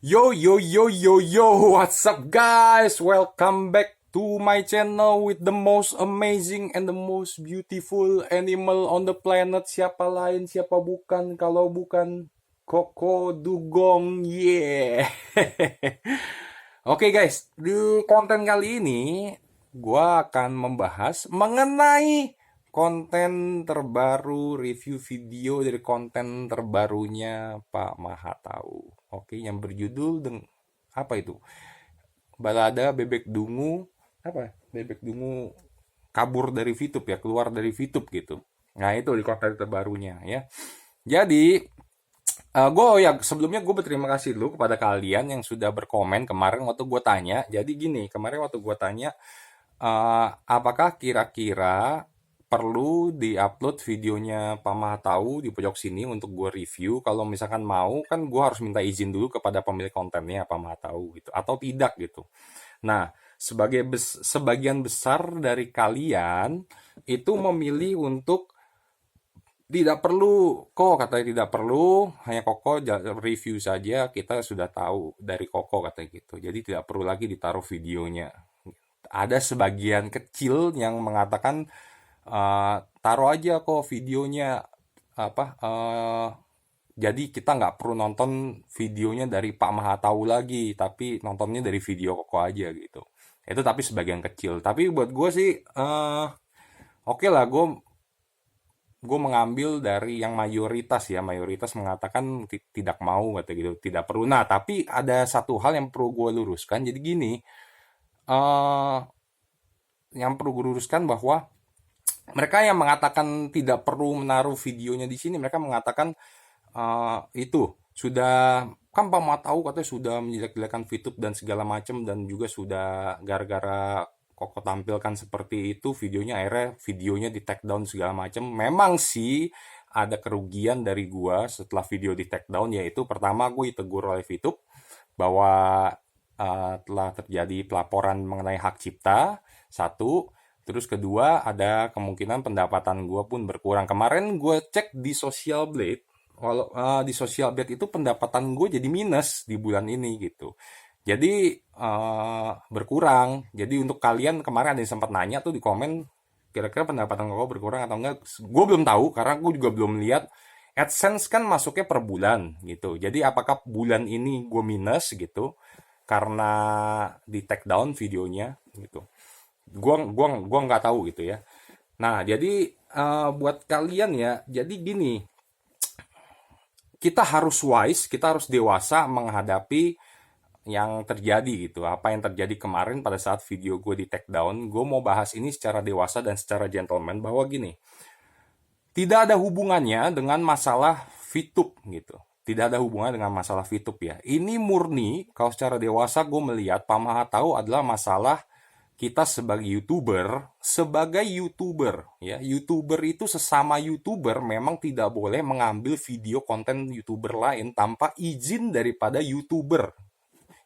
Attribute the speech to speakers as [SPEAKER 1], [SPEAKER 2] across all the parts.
[SPEAKER 1] Yo yo yo yo yo, what's up guys? Welcome back to my channel with the most amazing and the most beautiful animal on the planet. Siapa lain, siapa bukan kalau bukan Koko Dugong, yeah. Oke guys, di konten kali ini gua akan membahas mengenai konten terbaru, review video dari konten terbarunya Pak Mahatau. Oke, yang berjudul apa itu? Balada Bebek Dungu, apa? Bebek Dungu kabur dari VTube ya, keluar dari VTube gitu. Nah, itu di konten terbarunya ya. Jadi, sebelumnya gue berterima kasih dulu kepada kalian yang sudah berkomen kemarin waktu gue tanya. Jadi gini, kemarin waktu gue tanya, apakah kira-kira perlu diupload videonya Pak Mahatau di pojok sini untuk gue review? Kalau misalkan mau, kan gue harus minta izin dulu kepada pemilik kontennya Pak Mahatau gitu, atau tidak gitu. Nah, sebagian besar dari kalian itu memilih untuk tidak perlu, kok katanya tidak perlu, hanya Koko review saja, kita sudah tahu dari Koko katanya gitu. Jadi tidak perlu lagi ditaruh videonya. Ada sebagian kecil yang mengatakan taruh aja kok videonya apa jadi kita nggak perlu nonton videonya dari Pak Mahatau lagi, tapi nontonnya dari video Koko aja gitu. Itu tapi sebagian kecil. Tapi buat gue sih oke lah, gue mengambil dari yang mayoritas ya, mayoritas mengatakan tidak mau kata gitu, tidak perlu. Nah, tapi ada satu hal yang perlu gue luruskan. Jadi gini, eh yang perlu gue luruskan bahwa mereka yang mengatakan tidak perlu menaruh videonya di sini, mereka mengatakan itu sudah, kan Pak Ma tahu katanya sudah menjelek-jelekan VTube dan segala macam, dan juga sudah gara-gara Koko tampilkan seperti itu videonya, akhirnya videonya di take down segala macam. Memang sih ada kerugian dari gua setelah video di take down, yaitu pertama gue ditegur oleh VTube bahwa telah terjadi pelaporan mengenai hak cipta, satu. Terus kedua, ada kemungkinan pendapatan gue pun berkurang. Kemarin gue cek di Social Blade, walau di Social Blade itu pendapatan gue jadi minus di bulan ini gitu. Jadi berkurang. Jadi untuk kalian kemarin ada yang sempat nanya tuh di komen, kira-kira pendapatan gue berkurang atau enggak? Gue belum tahu karena gue juga belum lihat. AdSense kan masuknya per bulan gitu. Jadi apakah bulan ini gue minus gitu karena di take down videonya gitu. Gua nggak tahu gitu ya. Nah, jadi buat kalian ya, jadi gini, kita harus wise, kita harus dewasa menghadapi yang terjadi gitu. Apa yang terjadi kemarin pada saat video gue di take down, gue mau bahas ini secara dewasa dan secara gentleman bahwa gini, tidak ada hubungannya dengan masalah VTube gitu. Tidak ada hubungannya dengan masalah VTube ya. Ini murni, kalau secara dewasa gue melihat Pak Mahatau adalah masalah kita sebagai YouTuber ya. YouTuber itu sesama YouTuber memang tidak boleh mengambil video konten YouTuber lain tanpa izin daripada YouTuber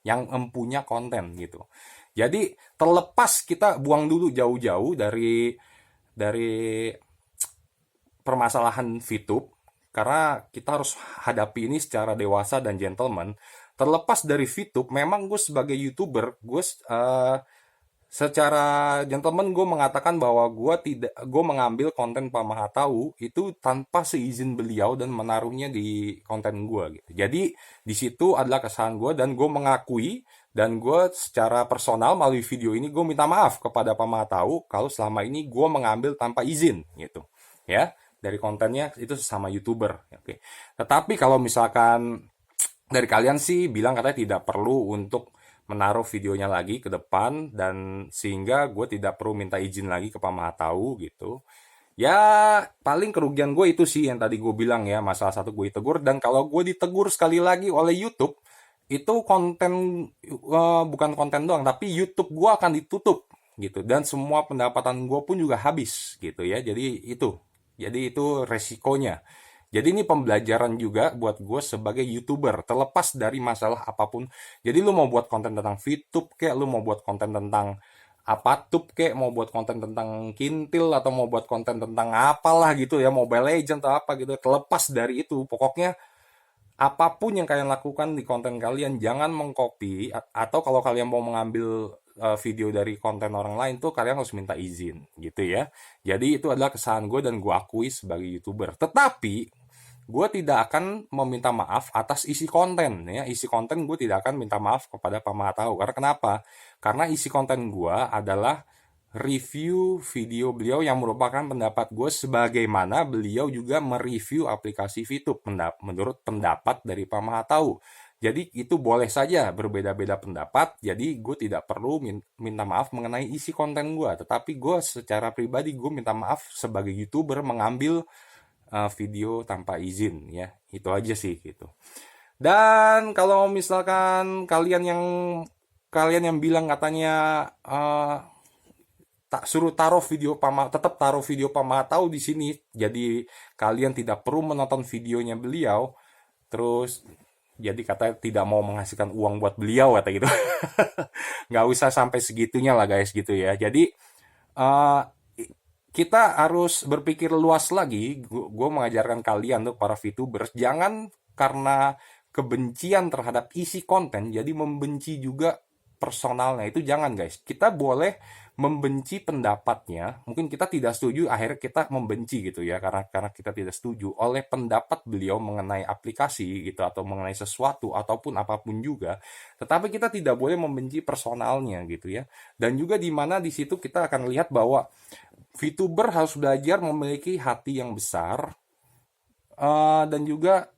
[SPEAKER 1] yang mempunyai konten gitu. Jadi terlepas kita buang dulu jauh-jauh dari permasalahan VTube, karena kita harus hadapi ini secara dewasa dan gentleman. Terlepas dari VTube, memang gue sebagai YouTuber, gue secara gentleman gue mengatakan bahwa gue mengambil konten Pak Mahatau itu tanpa seizin beliau dan menaruhnya di konten gue gitu. Jadi di situ adalah kesalahan gue, dan gue mengakui, dan gue secara personal melalui video ini gue minta maaf kepada Pak Mahatau kalau selama ini gue mengambil tanpa izin gitu ya dari kontennya, itu sesama YouTuber. Oke. Tetapi kalau misalkan dari kalian sih bilang katanya tidak perlu untuk menaruh videonya lagi ke depan, dan sehingga gue tidak perlu minta izin lagi ke Pak Mahatau gitu. Ya paling kerugian gue itu sih yang tadi gue bilang ya, masalah satu gue ditegur, dan kalau gue ditegur sekali lagi oleh YouTube, itu konten bukan konten doang, tapi YouTube gue akan ditutup gitu, dan semua pendapatan gue pun juga habis gitu ya. Jadi itu resikonya. Jadi ini pembelajaran juga buat gue sebagai YouTuber, terlepas dari masalah apapun. Jadi lu mau buat konten tentang VTube kek, lu mau buat konten tentang apa tube kek, mau buat konten tentang kintil, atau mau buat konten tentang apalah gitu ya, Mobile Legends atau apa gitu. Terlepas dari itu, pokoknya apapun yang kalian lakukan di konten kalian jangan mengcopy, atau kalau kalian mau mengambil video dari konten orang lain tuh kalian harus minta izin gitu ya. Jadi itu adalah kesalahan gue dan gue akui sebagai YouTuber. Tetapi gue tidak akan meminta maaf atas isi konten ya. Isi konten gue tidak akan minta maaf kepada Pak Mahatau. Karena kenapa? Karena isi konten gue adalah review video beliau yang merupakan pendapat gue, sebagaimana beliau juga mereview aplikasi VTube menurut pendapat dari Pak Mahatau. Jadi itu boleh saja berbeda-beda pendapat, jadi gue tidak perlu minta maaf mengenai isi konten gue. Tetapi gue secara pribadi gue minta maaf sebagai YouTuber mengambil video tanpa izin ya. Itu aja sih gitu. Dan kalau misalkan kalian yang bilang katanya tak suruh taruh video tetap taruh video Pak Mahatau di sini, jadi kalian tidak perlu menonton videonya beliau, terus jadi katanya tidak mau menghasilkan uang buat beliau kata gitu. Nggak usah sampai segitunya lah guys gitu ya. Jadi kita harus berpikir luas lagi. Gue mengajarkan kalian tuh para VTubers, jangan karena kebencian terhadap isi konten jadi membenci juga personalnya. Itu jangan guys. Kita boleh membenci pendapatnya, mungkin kita tidak setuju, akhirnya kita membenci gitu ya, karena kita tidak setuju oleh pendapat beliau mengenai aplikasi gitu, atau mengenai sesuatu ataupun apapun juga. Tetapi kita tidak boleh membenci personalnya gitu ya. Dan juga di mana di situ kita akan lihat bahwa VTuber harus belajar memiliki hati yang besar, dan juga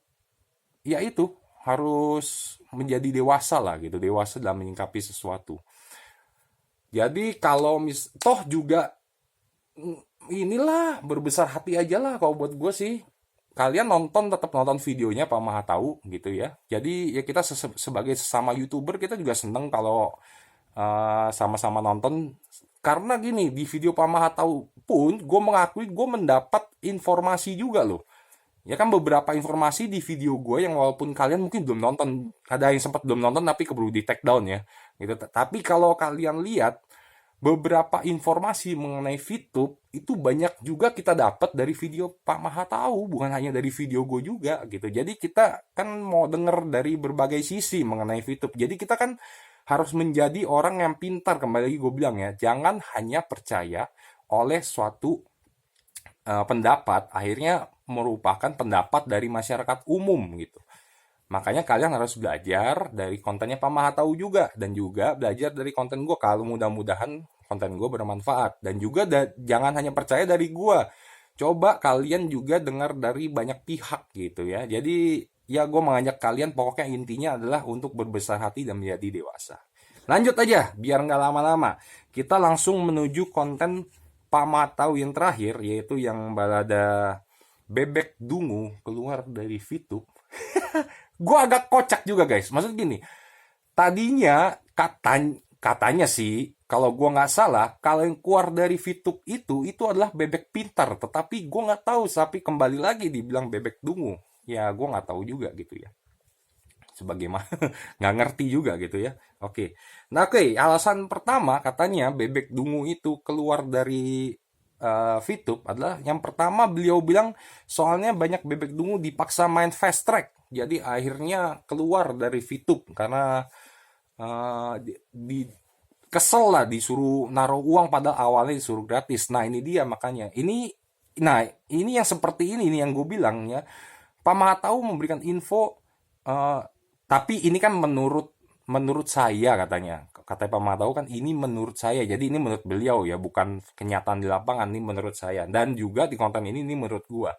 [SPEAKER 1] yaitu harus menjadi dewasa lah gitu, dewasa dalam menyikapi sesuatu. Jadi kalau toh juga inilah berbesar hati aja lah kalau buat gue sih. Kalian tetap nonton videonya Pak Mahatau gitu ya. Jadi ya kita sebagai sesama YouTuber kita juga seneng kalau sama-sama nonton. Karena gini, di video Pak Mahatau pun gue mengakui gue mendapat informasi juga loh. Ya kan beberapa informasi di video gue yang walaupun kalian mungkin belum nonton, ada yang sempat belum nonton tapi keburu di take down ya. Gitu. Tapi kalau kalian lihat beberapa informasi mengenai VTube itu banyak juga kita dapat dari video Pak Mahatau, bukan hanya dari video gue juga gitu. Jadi kita kan mau denger dari berbagai sisi mengenai VTube. Jadi kita kan harus menjadi orang yang pintar, kembali lagi gue bilang ya, jangan hanya percaya oleh suatu pendapat akhirnya merupakan pendapat dari masyarakat umum gitu. Makanya kalian harus belajar dari kontennya Pak Mahatau juga, dan juga belajar dari konten gue kalau mudah-mudahan konten gue bermanfaat. Dan juga jangan hanya percaya dari gue, coba kalian juga dengar dari banyak pihak gitu ya. Jadi ya gue mengajak kalian, pokoknya intinya adalah untuk berbesar hati dan menjadi dewasa. Lanjut aja biar nggak lama-lama, kita langsung menuju konten Pak Mahatau yang terakhir, yaitu yang balada Bebek Dungu keluar dari VTube. Gue agak kocak juga guys. Maksud gini, tadinya katanya sih, kalau gue nggak salah, kalau yang keluar dari VTube itu adalah bebek pintar. Tetapi gue nggak tahu, tapi kembali lagi dibilang bebek dungu. Ya gue nggak tahu juga gitu ya. Sebagaimana nggak ngerti juga gitu ya. Oke. Nah oke, alasan pertama katanya bebek dungu itu keluar dari VTube adalah, yang pertama beliau bilang soalnya banyak bebek dungu dipaksa main fast track, jadi akhirnya keluar dari VTube karena kesel lah disuruh naruh uang padahal awalnya disuruh gratis. Nah ini dia makanya ini yang seperti ini yang gue bilang ya, Pak Mahatau memberikan info, tapi ini kan menurut saya katanya. Kata Pak Mahatau kan ini menurut saya. Jadi ini menurut beliau ya, bukan kenyataan di lapangan, ini menurut saya. Dan juga di konten ini menurut gua.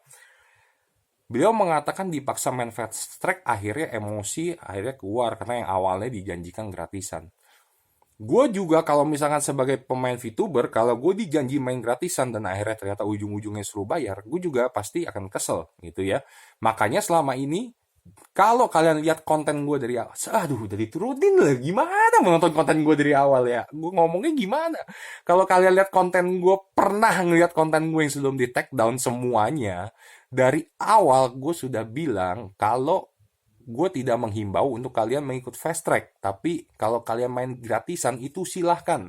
[SPEAKER 1] Beliau mengatakan dipaksa main fast track, akhirnya emosi, akhirnya keluar karena yang awalnya dijanjikan gratisan. Gue juga kalau misalkan sebagai pemain VTuber, kalau gue dijanji main gratisan dan akhirnya ternyata ujung-ujungnya suruh bayar, gue juga pasti akan kesel gitu ya. Makanya selama ini kalau kalian lihat konten gue dari awal, aduh udah diturutin lah, gimana menonton konten gue dari awal ya? Gue ngomongnya gimana? Kalau kalian lihat konten gue, pernah ngeliat konten gue yang sebelum di take down semuanya, dari awal gue sudah bilang kalau gue tidak menghimbau untuk kalian mengikut fast track. Tapi kalau kalian main gratisan itu silahkan.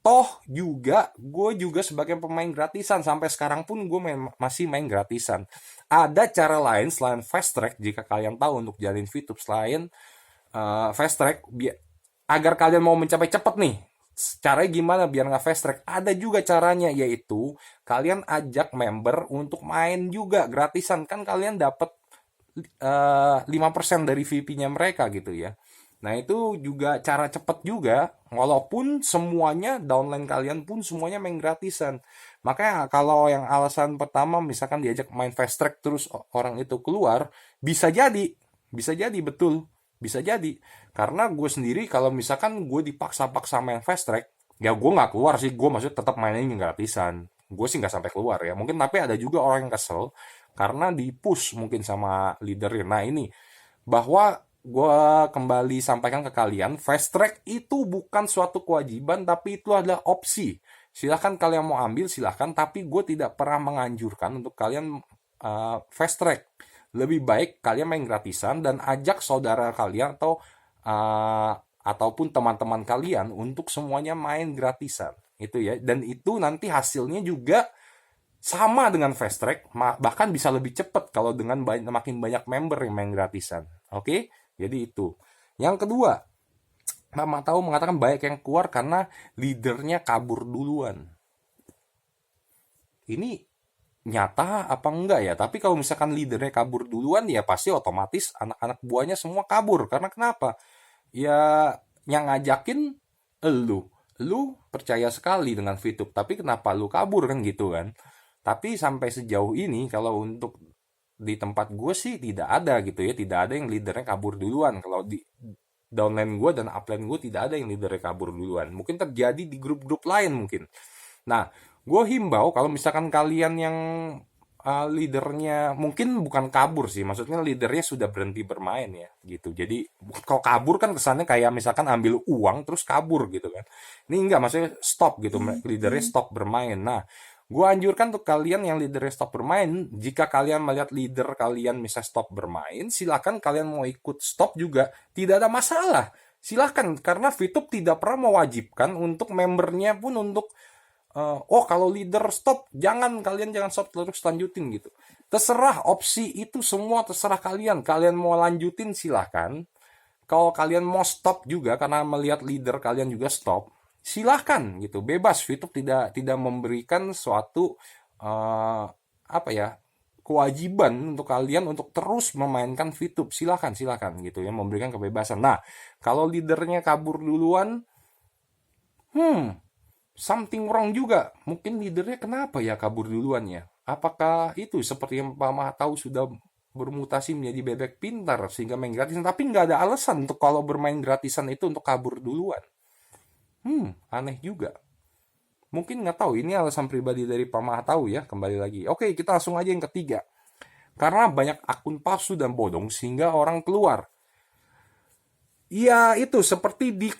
[SPEAKER 1] Toh juga gue juga sebagai pemain gratisan sampai sekarang pun gue masih main gratisan. Ada cara lain selain fast track jika kalian tahu untuk jalin VTube selain fast track agar kalian mau mencapai cepat nih. Caranya gimana biar nggak fast track? Ada juga caranya, yaitu kalian ajak member untuk main juga gratisan. Kan kalian dapat 5% dari VP-nya mereka gitu ya. Nah itu juga cara cepat juga, walaupun semuanya downline kalian pun semuanya main gratisan. Makanya kalau yang alasan pertama misalkan diajak main fast track terus orang itu keluar, bisa jadi betul, bisa jadi. Karena gue sendiri kalau misalkan gue dipaksa-paksa main fast track, ya gue nggak keluar sih, gue maksud tetap mainin gratisan. Gue sih nggak sampai keluar ya. Mungkin tapi ada juga orang yang kesel karena di push mungkin sama leadernya. Nah ini bahwa gue kembali sampaikan ke kalian, fast track itu bukan suatu kewajiban tapi itu adalah opsi. Silahkan kalian mau ambil silahkan, tapi gue tidak pernah menganjurkan untuk kalian fast track. Lebih baik kalian main gratisan dan ajak saudara kalian atau ataupun teman-teman kalian untuk semuanya main gratisan itu ya, dan itu nanti hasilnya juga sama dengan fast track, bahkan bisa lebih cepat kalau dengan makin banyak member yang main gratisan. Oke, jadi itu. Yang kedua, Mama tahu mengatakan banyak yang keluar karena leadernya kabur duluan. Ini nyata apa enggak ya? Tapi kalau misalkan leadernya kabur duluan, ya pasti otomatis anak-anak buahnya semua kabur. Karena kenapa? Ya yang ngajakin lu percaya sekali dengan VTube, tapi kenapa lu kabur kan gitu kan? Tapi sampai sejauh ini kalau untuk di tempat gue sih tidak ada gitu ya, tidak ada yang leadernya kabur duluan. Kalau di downline gue dan upline gue tidak ada yang leadernya kabur duluan. Mungkin terjadi di grup-grup lain mungkin. Nah, gue himbau kalau misalkan kalian yang leadernya mungkin bukan kabur sih, maksudnya leadernya sudah berhenti bermain ya gitu. Jadi kalau kabur kan kesannya kayak misalkan ambil uang terus kabur gitu kan. Ini enggak, maksudnya stop gitu, leadernya stop bermain. Nah, gue anjurkan untuk kalian yang leadernya stop bermain, jika kalian melihat leader kalian misalnya stop bermain, silakan kalian mau ikut stop juga, tidak ada masalah. Silakan, karena VTube tidak pernah mewajibkan untuk membernya pun untuk oh kalau leader stop, kalian jangan stop terus lanjutin gitu. Terserah, opsi itu semua terserah kalian. Kalian mau lanjutin silahkan. Kalau kalian mau stop juga karena melihat leader kalian juga stop, silahkan gitu, bebas. VTube tidak memberikan suatu apa ya, kewajiban untuk kalian untuk terus memainkan VTube. Silahkan gitu ya, memberikan kebebasan. Nah, kalau leadernya kabur duluan, something wrong juga. Mungkin leadernya kenapa ya kabur duluan ya? Apakah itu seperti yang Pak Mah tahu sudah bermutasi menjadi bebek pintar sehingga main gratisan, tapi nggak ada alasan untuk kalau bermain gratisan itu untuk kabur duluan. Aneh juga. Mungkin nggak tahu, ini alasan pribadi dari Pak Mah tahu ya, kembali lagi. Oke, kita langsung aja yang ketiga. Karena banyak akun palsu dan bodong sehingga orang keluar. Ya itu seperti di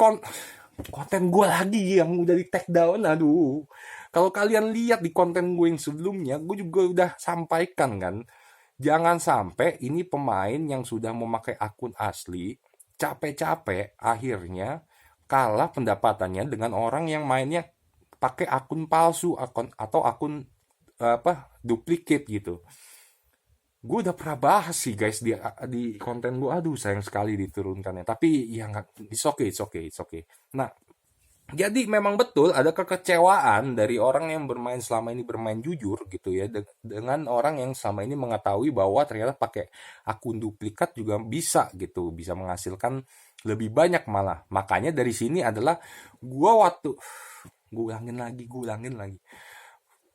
[SPEAKER 1] konten gue lagi yang udah di take down. Aduh, kalau kalian lihat di konten gue yang sebelumnya, gue juga udah sampaikan kan, jangan sampai ini pemain yang sudah memakai akun asli capek-capek akhirnya kalah pendapatannya dengan orang yang mainnya pakai akun palsu, akun duplicate gitu. Gue udah pernah bahas sih guys di konten gue. Aduh, sayang sekali diturunkannya, tapi ya nggak, it's okay. Nah, jadi memang betul ada kekecewaan dari orang yang bermain selama ini bermain jujur gitu ya, dengan orang yang selama ini mengetahui bahwa ternyata pakai akun duplikat juga bisa gitu, bisa menghasilkan lebih banyak malah. Makanya dari sini adalah gue ulangin lagi.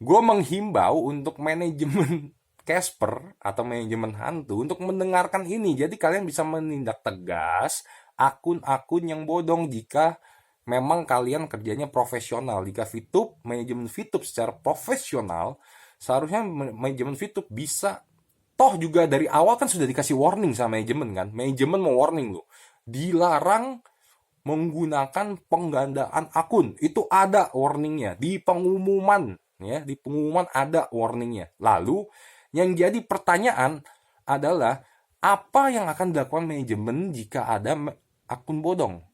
[SPEAKER 1] Gue menghimbau untuk manajemen Casper atau manajemen hantu untuk mendengarkan ini. Jadi kalian bisa menindak tegas akun-akun yang bodong jika memang kalian kerjanya profesional. Jika VTube, manajemen VTube secara profesional, seharusnya manajemen VTube bisa, toh juga dari awal kan sudah dikasih warning sama manajemen kan. Manajemen mau warning lo, dilarang menggunakan penggandaan akun. Itu ada warningnya di pengumuman ya, di pengumuman ada warningnya. Lalu yang jadi pertanyaan adalah apa yang akan dilakukan manajemen jika ada akun bodong?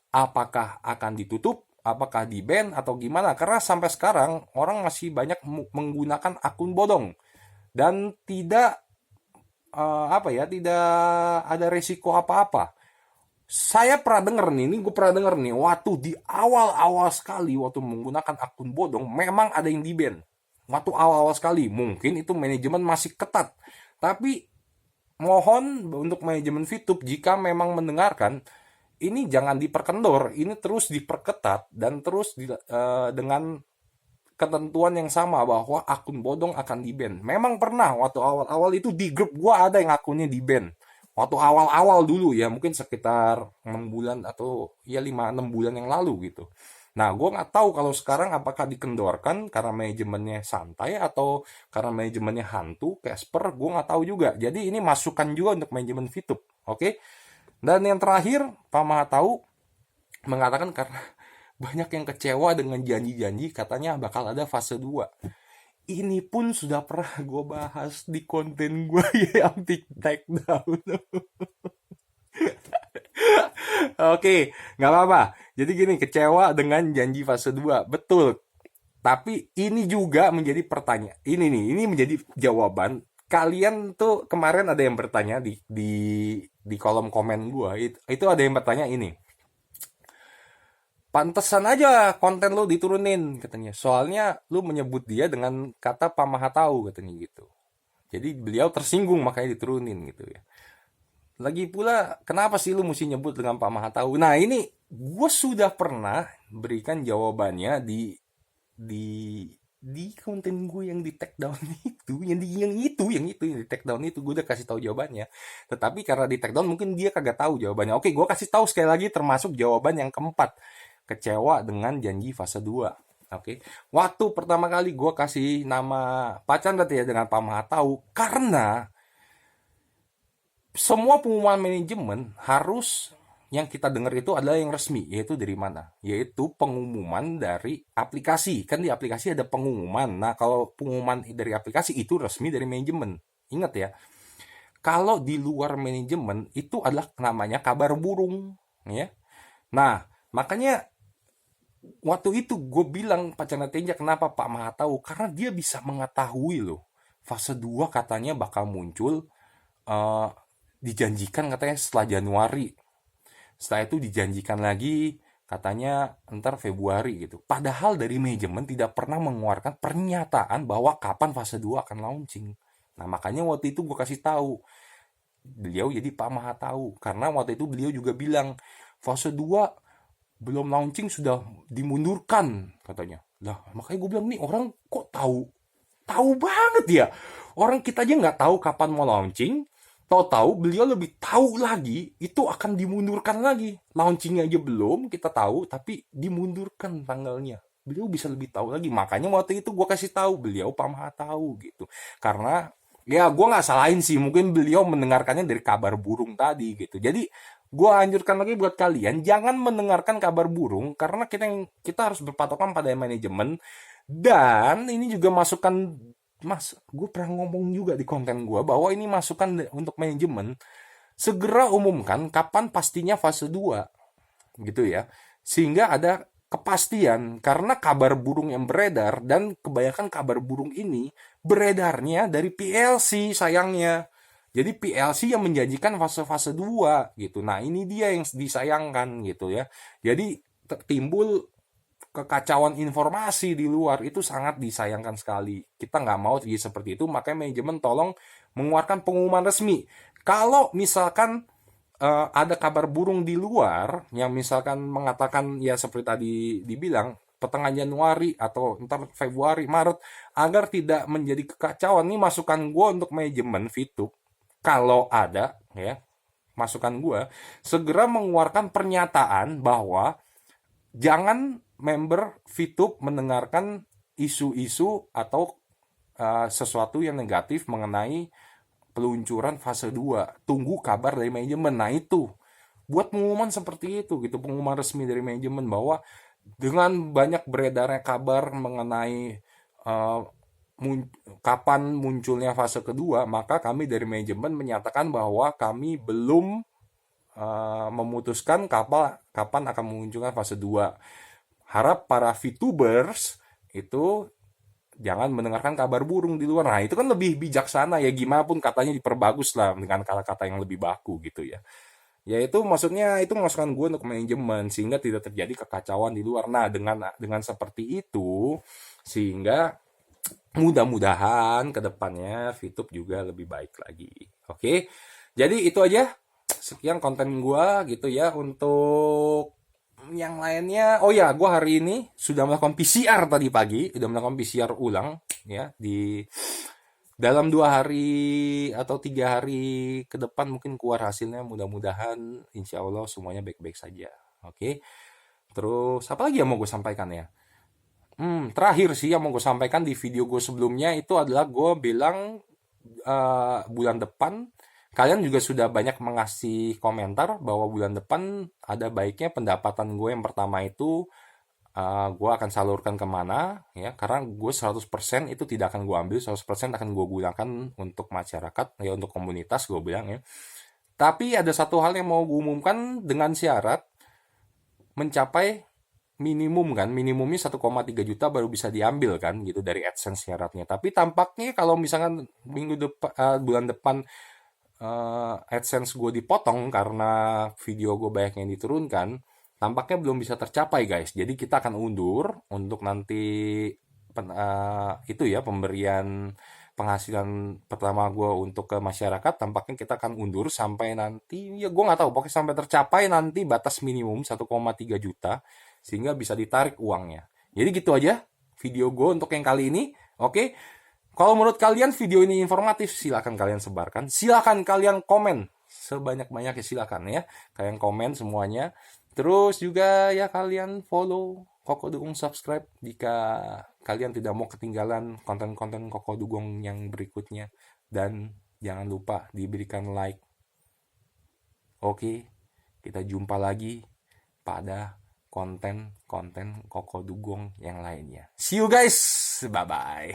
[SPEAKER 1] Apakah akan ditutup apakah di ban atau gimana, karena sampai sekarang orang masih banyak menggunakan akun bodong dan tidak tidak ada resiko apa-apa. Saya pernah denger nih, ini gue pernah denger nih, waktu di awal-awal sekali, waktu menggunakan akun bodong, memang ada yang di-ban. Waktu awal-awal sekali, mungkin itu manajemen masih ketat. Tapi, mohon untuk manajemen VTube, jika memang mendengarkan, ini jangan diperkendor, ini terus diperketat, dan terus dengan ketentuan yang sama bahwa akun bodong akan di-ban. Memang pernah waktu awal-awal itu di grup gua ada yang akunnya di-ban. Waktu awal-awal dulu ya, mungkin sekitar 6 bulan atau ya 5-6 bulan yang lalu gitu. Nah, gua nggak tahu kalau sekarang apakah dikendorkan karena manajemennya santai atau karena manajemennya hantu, Casper, gua nggak tahu juga. Jadi ini masukan juga untuk manajemen VTube, oke? Dan yang terakhir, Pak Maha tahu mengatakan karena banyak yang kecewa dengan janji-janji katanya bakal ada fase 2. Ini pun sudah pernah gue bahas di konten gue yang take down. Oke, nggak apa-apa. Jadi gini, kecewa dengan janji fase 2. Betul. Tapi ini juga menjadi pertanyaan. Ini menjadi jawaban. Kalian tuh kemarin ada yang bertanya di kolom komen gue. Itu ada yang bertanya ini. Pantesan aja konten lu diturunin katanya. Soalnya lu menyebut dia dengan kata Pak Maha tahu katanya gitu. Jadi beliau tersinggung makanya diturunin gitu ya. Lagi pula kenapa sih lu mesti nyebut dengan Pak Maha tahu? Nah, ini gue sudah pernah berikan jawabannya di konten gue yang di take down itu, yang di take down itu gue udah kasih tahu jawabannya. Tetapi karena di take down mungkin dia kagak tahu jawabannya. Oke, gue kasih tahu sekali lagi termasuk jawaban yang keempat. Kecewa dengan janji fase 2. Oke. Waktu pertama kali gue kasih nama Pak Chandra ya dengan Pak Maha tahu karena semua pengumuman manajemen harus yang kita dengar itu adalah yang resmi, yaitu dari mana? Yaitu pengumuman dari aplikasi. Kan di aplikasi ada pengumuman. Nah, kalau pengumuman dari aplikasi itu resmi dari manajemen. Ingat ya. Kalau di luar manajemen itu adalah namanya kabar burung, ya. Nah, makanya waktu itu gue bilang Pak Chandra Tenja kenapa Pak Maha tahu? Karena dia bisa mengetahui loh. Fase 2 katanya bakal muncul dijanjikan katanya setelah Januari. Setelah itu dijanjikan lagi katanya ntar Februari gitu. Padahal dari manajemen tidak pernah mengeluarkan pernyataan bahwa kapan fase 2 akan launching. Nah, makanya waktu itu gue kasih tahu. Beliau jadi Pak Maha tahu. Karena waktu itu beliau juga bilang fase 2 belum launching sudah dimundurkan katanya. Lah, makanya gue bilang nih orang kok tahu banget ya. Orang kita aja nggak tahu kapan mau launching, tahu-tahu beliau lebih tahu lagi itu akan dimundurkan lagi. Launchingnya aja belum kita tahu, tapi dimundurkan tanggalnya. Beliau bisa lebih tahu lagi. Makanya waktu itu gue kasih tahu beliau Pak Maha tahu gitu. Karena ya gue nggak salahin sih, mungkin beliau mendengarkannya dari kabar burung tadi gitu. Jadi gue anjurkan lagi buat kalian jangan mendengarkan kabar burung karena kita harus berpatokan pada manajemen. Dan ini juga masukan, mas, gue pernah ngomong juga di konten gue bahwa ini masukan untuk manajemen, segera umumkan kapan pastinya fase 2 gitu ya, sehingga ada kepastian. Karena kabar burung yang beredar, dan kebanyakan kabar burung ini beredarnya dari PLC sayangnya. Jadi PLC yang menjanjikan fase-fase 2 gitu. Nah, ini dia yang disayangkan gitu ya. Jadi timbul kekacauan informasi di luar, itu sangat disayangkan sekali. Kita nggak mau terjadi seperti itu, makanya manajemen tolong mengeluarkan pengumuman resmi. Kalau misalkan ada kabar burung di luar yang misalkan mengatakan ya seperti tadi dibilang pertengahan Januari atau ntar Februari, Maret, agar tidak menjadi kekacauan, ini masukan gue untuk manajemen VTube. Kalau ada ya masukan gue, segera mengeluarkan pernyataan bahwa jangan member VTube mendengarkan isu-isu atau sesuatu yang negatif mengenai peluncuran fase 2. Tunggu kabar dari manajemen. Nah, itu buat pengumuman seperti itu gitu, pengumuman resmi dari manajemen bahwa dengan banyak beredarnya kabar mengenai kapan munculnya fase kedua, maka kami dari manajemen menyatakan bahwa kami belum memutuskan kapan akan memunculkan fase 2. harap para VTubers itu jangan mendengarkan kabar burung di luar. Nah, itu kan lebih bijaksana ya, gimana pun katanya diperbagus lah dengan kata-kata yang lebih baku gitu ya. Ya itu maksudnya itu masukan gue untuk manajemen sehingga tidak terjadi kekacauan di luar. Nah, dengan seperti itu sehingga mudah-mudahan ke depannya VTube juga lebih baik lagi. Oke. Jadi itu aja. Sekian konten gua gitu ya untuk yang lainnya. Oh ya, gua hari ini sudah melakukan PCR tadi pagi, sudah melakukan PCR ulang ya di dalam 2 hari atau 3 hari ke depan mungkin keluar hasilnya. Mudah-mudahan insya Allah semuanya baik-baik saja. Oke. Terus apa lagi yang mau gue sampaikan ya? Terakhir sih yang mau gue sampaikan di video gue sebelumnya itu adalah gue bilang bulan depan kalian juga sudah banyak mengasih komentar bahwa bulan depan ada baiknya pendapatan gue yang pertama itu gue akan salurkan kemana ya, karena gue 100% itu tidak akan gue ambil, 100% akan gue gunakan untuk masyarakat ya, untuk komunitas gue bilang ya. Tapi ada satu hal yang mau gue umumkan dengan syarat mencapai minimum kan, minimumnya 1,3 juta baru bisa diambil kan gitu dari AdSense syaratnya. Tapi tampaknya kalau misalkan bulan depan AdSense gue dipotong karena video gue banyak yang diturunkan, tampaknya belum bisa tercapai guys. Jadi kita akan undur untuk nanti itu ya, pemberian penghasilan pertama gue untuk ke masyarakat. Tampaknya kita akan undur sampai nanti, ya gue nggak tahu, pokoknya sampai tercapai nanti batas minimum 1,3 juta sehingga bisa ditarik uangnya. Jadi gitu aja video gue untuk yang kali ini. Oke. Kalau menurut kalian video ini informatif, silakan kalian sebarkan. Silakan kalian komen sebanyak-banyaknya, silakan ya. Kalian komen semuanya. Terus juga ya kalian follow Koko Dugong, subscribe jika kalian tidak mau ketinggalan konten-konten Koko Dugong yang berikutnya. Dan jangan lupa diberikan like. Oke, kita jumpa lagi pada konten-konten Koko Dugong yang lainnya. See you guys. Bye-bye.